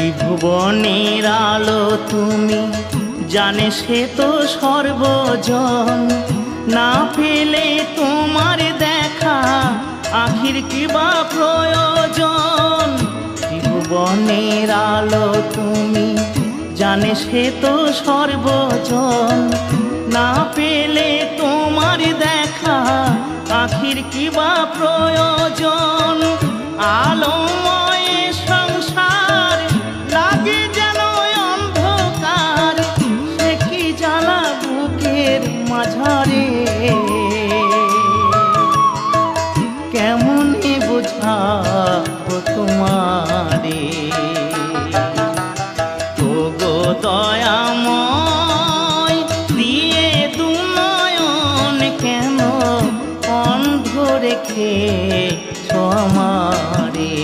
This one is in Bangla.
ত্রিভুবনের আলো তুমি, জানে সে তো সর্বজন। না পেলে তোমার দেখা আখির কিবা প্রয়োজন। ত্রিভুবনের আলো তুমি, জানে সে তো সর্বজন। না পেলে তোমার দেখা আখির কিবা প্রয়োজন। আলোময় সংসার লাগে যেন অন্ধকার, সে কি জ্বালা বুকের মাঝারে। কেমনে বোঝাবো তোমারে, ওগো দয়াময় দিয়ে দু নয়ন কেন অন্ধ রেখেছ আমারে।